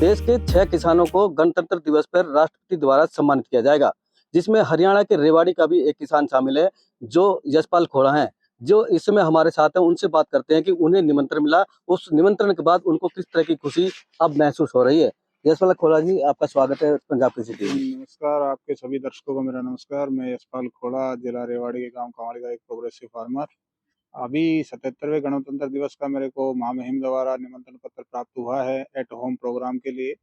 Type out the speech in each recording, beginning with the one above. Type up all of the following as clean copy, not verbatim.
देश के 6 किसानों को गणतंत्र दिवस पर राष्ट्रपति द्वारा सम्मानित किया जाएगा, जिसमें हरियाणा के रेवाड़ी का भी एक किसान शामिल है, जो यशपाल खोड़ा हैं, जो इस समय हमारे साथ हैं। उनसे बात करते हैं कि उन्हें निमंत्रण मिला, उस निमंत्रण के बाद उनको किस तरह की खुशी अब महसूस हो रही है। यशपाल खोड़ा जी, आपका स्वागत है पंजाब कृषि टीवी में। नमस्कार, आपके सभी दर्शकों को मेरा नमस्कार। मैं यशपाल खोड़ा, जिला रेवाड़ी के गांव कंवारी का एक प्रोग्रेसिव फार्मर। अभी 77वें गणतंत्र दिवस का मेरे को महामहिम द्वारा निमंत्रण पत्र प्राप्त हुआ है एट होम प्रोग्राम के लिए।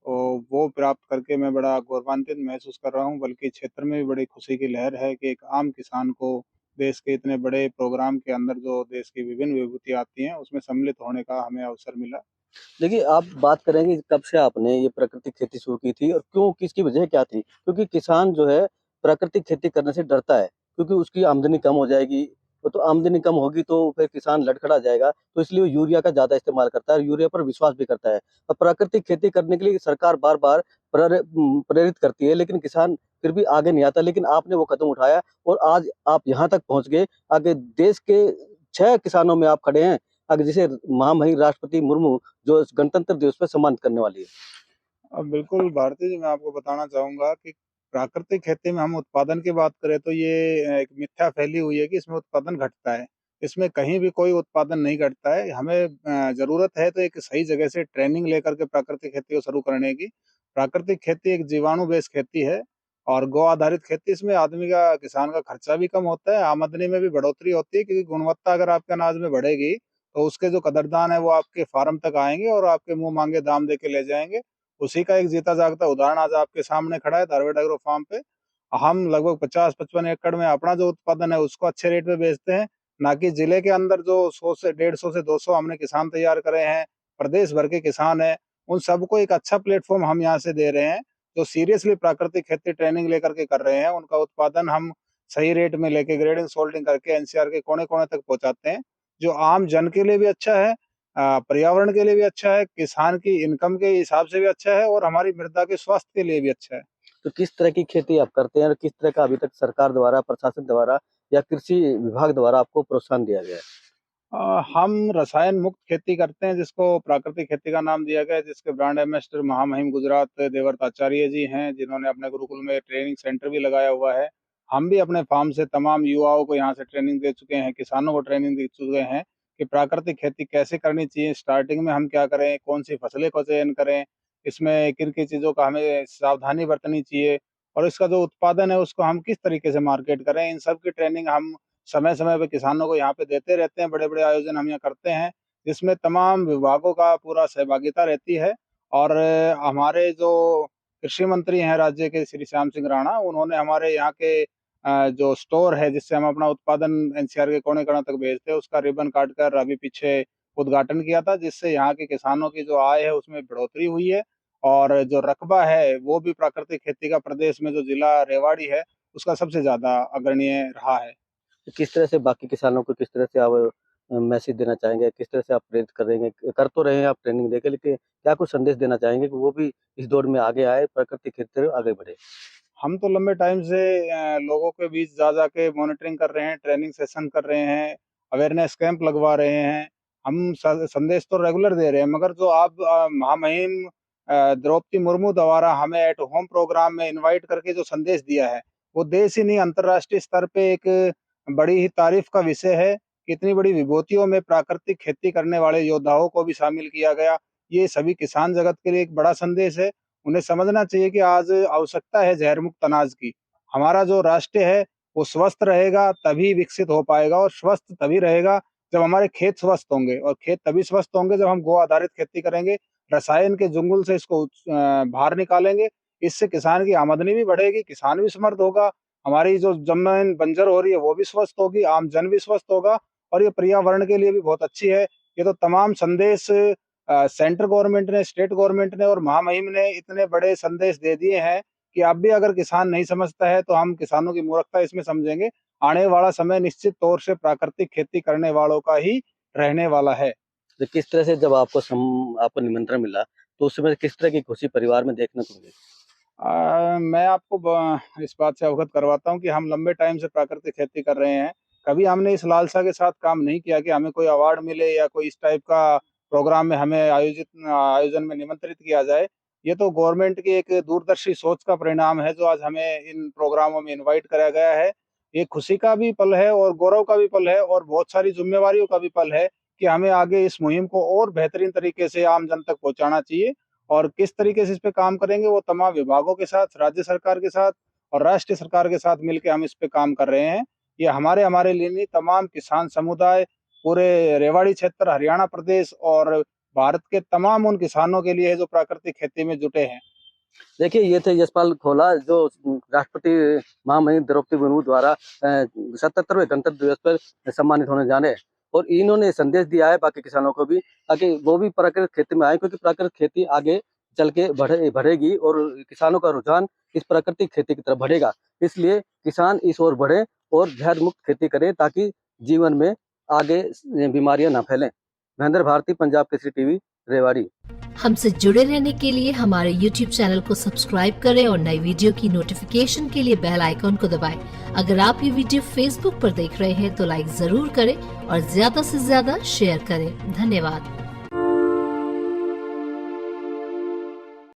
और वो प्राप्त करके मैं बड़ा गौरवान्वित महसूस कर रहा हूँ, बल्कि क्षेत्र में भी बड़ी खुशी की लहर है कि एक आम किसान को देश के इतने बड़े प्रोग्राम के अंदर जो देश की विभिन्न विभूति आती हैं उसमें सम्मिलित होने का हमें अवसर मिला। देखिए, आप बात करेंगे कब से आपने ये प्राकृतिक खेती शुरू की थी और क्यों, किसकी वजह क्या थी? क्योंकि किसान जो है प्राकृतिक खेती करने से डरता है, क्योंकि उसकी आमदनी कम हो जाएगी। तो आमदनी कम होगी तो फिर किसान लड़खड़ा जाएगा, तो इसलिए वो यूरिया का ज़्यादा इस्तेमाल करता है और यूरिया पर विश्वास भी करता है। और प्राकृतिक खेती करने के लिए सरकार बार-बार प्रेरित करती है, लेकिन किसान फिर भी आगे नहीं आता। लेकिन आपने वो कदम उठाया और आज आप यहाँ तक पहुँच गए। आगे देश के 6 किसानों में आप खड़े हैं, आगे जिसे महामहिम राष्ट्रपति मुर्मू जो इस गणतंत्र दिवस पे सम्मानित करने वाली है। अब बिल्कुल भारती जी, मैं आपको बताना चाहूँगा कि प्राकृतिक खेती में हम उत्पादन की बात करें तो ये एक मिथ्या फैली हुई है कि इसमें उत्पादन घटता है। इसमें कहीं भी कोई उत्पादन नहीं घटता है। हमें ज़रूरत है तो एक सही जगह से ट्रेनिंग लेकर के प्राकृतिक खेती को शुरू करने की। प्राकृतिक खेती एक जीवाणु बेस्ड खेती है और गौ आधारित खेती, इसमें आदमी का, किसान का खर्चा भी कम होता है, आमदनी में भी बढ़ोतरी होती है, क्योंकि गुणवत्ता अगर आपके अनाज में बढ़ेगी, तो उसके जो कदरदान है वो आपके फार्म तक आएँगे और आपके मुँह मांगे दाम देके ले जाएँगे। उसी का एक जीता जागता उदाहरण आज आपके सामने खड़ा है धारवेड़ एग्रो फार्म पे। हम लगभग 50-55 एकड़ में अपना जो उत्पादन है उसको अच्छे रेट पे बेचते हैं, ना कि जिले के अंदर जो 100 से 150 से 200 हमने किसान तैयार करे हैं, प्रदेश भर के किसान हैं, उन सबको एक अच्छा प्लेटफ़ॉर्म हम यहाँ से दे रहे हैं, जो सीरियसली प्राकृतिक खेती ट्रेनिंग लेकर के कर रहे हैं। उनका उत्पादन हम सही रेट में लेके ग्रेडिंग, सोल्टिंग करके एनसीआर के कोने-कोने तक पहुँचाते हैं, जो आम जन के लिए भी अच्छा है, पर्यावरण के लिए भी अच्छा है, किसान की इनकम के हिसाब से भी अच्छा है और हमारी मृदा के स्वास्थ्य के लिए भी अच्छा है। तो किस तरह की खेती आप करते हैं और किस तरह का अभी तक सरकार द्वारा, प्रशासन द्वारा या कृषि विभाग द्वारा आपको प्रोत्साहन दिया गया है? हम रसायन मुक्त खेती करते हैं, जिसको प्राकृतिक खेती का नाम दिया गया है, जिसके ब्रांड एम्बेसडर महामहिम गुजरात देवर्त आचार्य जी हैं, जिन्होंने अपने गुरुकुल में ट्रेनिंग सेंटर भी लगाया हुआ है। हम भी अपने फार्म से तमाम युवाओं को यहाँ से ट्रेनिंग दे चुके हैं, किसानों को ट्रेनिंग दे चुके हैं कि प्राकृतिक खेती कैसे करनी चाहिए, स्टार्टिंग में हम क्या करें, कौन-सी फसलें का चयन करें, इसमें किन-किन चीज़ों का हमें सावधानी बरतनी चाहिए और इसका जो उत्पादन है उसको हम किस तरीके से मार्केट करें। इन सब की ट्रेनिंग हम समय-समय पे किसानों को यहाँ पे देते रहते हैं, बड़े-बड़े आयोजन हम यहाँ करते हैं, जिसमें तमाम विभागों का पूरा सहभागिता रहती है और हमारे जो कृषि मंत्री हैं राज्य के श्री श्याम सिंह राणा, उन्होंने हमारे यहाँ के जो स्टोर है जिससे हम अपना उत्पादन एनसीआर के कोने-कोने तक भेजते हैं, उसका रिबन काटकर अभी पीछे उद्घाटन किया था, जिससे यहाँ के किसानों की जो आय है उसमें बढ़ोतरी हुई है और जो रकबा है वो भी प्राकृतिक खेती का प्रदेश में जो जिला रेवाड़ी है, उसका सबसे ज़्यादा अग्रणीय रहा है। तो किस तरह से बाकी किसानों को, किस तरह से आप मैसेज देना चाहेंगे? किस तरह से आप प्रेरित करेंगे? कर तो रहे हैं आप ट्रेनिंग देके, लेकिन क्या कुछ संदेश देना चाहेंगे कि वो भी इस दौर में आगे आए, प्राकृतिक खेती तरफ आगे बढ़े? हम तो लंबे टाइम से लोगों के बीच जा के मॉनिटरिंग कर रहे हैं, ट्रेनिंग सेशन कर रहे हैं, अवेयरनेस कैंप लगवा रहे हैं। हम संदेश तो रेगुलर दे रहे हैं, मगर जो आप महामहिम द्रौपदी मुर्मू द्वारा हमें एट होम प्रोग्राम में इनवाइट करके जो संदेश दिया है, वो देश ही नहीं अंतर्राष्ट्रीय स्तर पे एक बड़ी ही तारीफ का विषय है कि इतनी बड़ी विभूतियों में प्राकृतिक खेती करने वाले योद्धाओं को भी शामिल किया गया। ये सभी किसान जगत के लिए एक बड़ा संदेश है। उन्हें समझना चाहिए कि आज आवश्यकता है जहर मुक्त अनाज की। हमारा जो राष्ट्र है, वो स्वस्थ रहेगा तभी विकसित हो पाएगा और स्वस्थ तभी रहेगा जब हमारे खेत स्वस्थ होंगे और खेत तभी स्वस्थ होंगे जब हम गो आधारित खेती करेंगे, रसायन के चुंगल से इसको बाहर निकालेंगे। इससे किसान की आमदनी भी बढ़ेगी, किसान भी समृद्ध होगा, हमारी जो ज़मीन बंजर हो रही है वो भी स्वस्थ होगी, आम जन भी स्वस्थ होगा और ये पर्यावरण के लिए भी बहुत अच्छी है। ये तो तमाम संदेश सेंट्रल गवर्नमेंट ने, स्टेट गवर्नमेंट ने और महामहिम ने इतने बड़े संदेश दे दिए हैं कि अब भी अगर किसान नहीं समझता है तो हम किसानों की मूर्खता इसमें समझेंगे। आने वाला समय निश्चित तौर से प्राकृतिक खेती करने वालों का ही रहने वाला है। तो किस तरह से जब आपको निमंत्रण मिला, तो उस समय किस तरह की खुशी परिवार में देखने को मिली? मैं आपको इस बात से अवगत करवाता हूँ कि हम लंबे टाइम से प्राकृतिक खेती कर रहे हैं। कभी हमने इस लालसा के साथ काम नहीं किया कि हमें कोई अवार्ड मिले या कोई इस टाइप का प्रोग्राम में हमें आयोजन में निमंत्रित किया जाए। ये तो गवर्नमेंट की एक दूरदर्शी सोच का परिणाम है जो आज हमें इन प्रोग्रामों में इनवाइट कराया गया है। ये खुशी का भी पल है और गौरव का भी पल है और बहुत सारी ज़िम्मेवारियों का भी पल है कि हमें आगे इस मुहिम को और बेहतरीन तरीके से आम जन तक पहुँचाना चाहिए और किस तरीके से इस पे काम करेंगे वो तमाम विभागों के साथ, राज्य सरकार के साथ और राष्ट्रीय सरकार के साथ मिलके हम इस पे काम कर रहे हैं। ये हमारे लिए नहीं, तमाम किसान समुदाय, पूरे रेवाड़ी क्षेत्र, हरियाणा प्रदेश और भारत के तमाम उन किसानों के लिए है जो प्राकृतिक खेती में जुटे हैं। देखिए, ये थे यशपाल खोला जो राष्ट्रपति महामहिम द्रौपदी मुर्मू द्वारा 77वें गणतंत्र दिवस पर सम्मानित होने जा रहे हैं और इन्होंने संदेश दिया है बाकी किसानों को भी ताकि वो भी प्राकृतिक खेती में आए, क्योंकि प्राकृतिक खेती आगे चल के बढ़ेगी और किसानों का रुझान इस प्राकृतिक खेती की तरफ बढ़ेगा। इसलिए किसान इस ओर बढ़े और जहर मुक्त खेती करें ताकि जीवन में आगे बीमारियां ना फैलें। महेंद्र भारती, पंजाब केसरी टीवी, रेवाड़ी। हमसे जुड़े रहने के लिए हमारे YouTube चैनल को सब्सक्राइब करें और नई वीडियो की नोटिफिकेशन के लिए बेल आइकॉन को दबाएं। अगर आप ये वीडियो Facebook पर देख रहे हैं तो लाइक जरूर करें और ज्यादा से ज्यादा शेयर करें। धन्यवाद।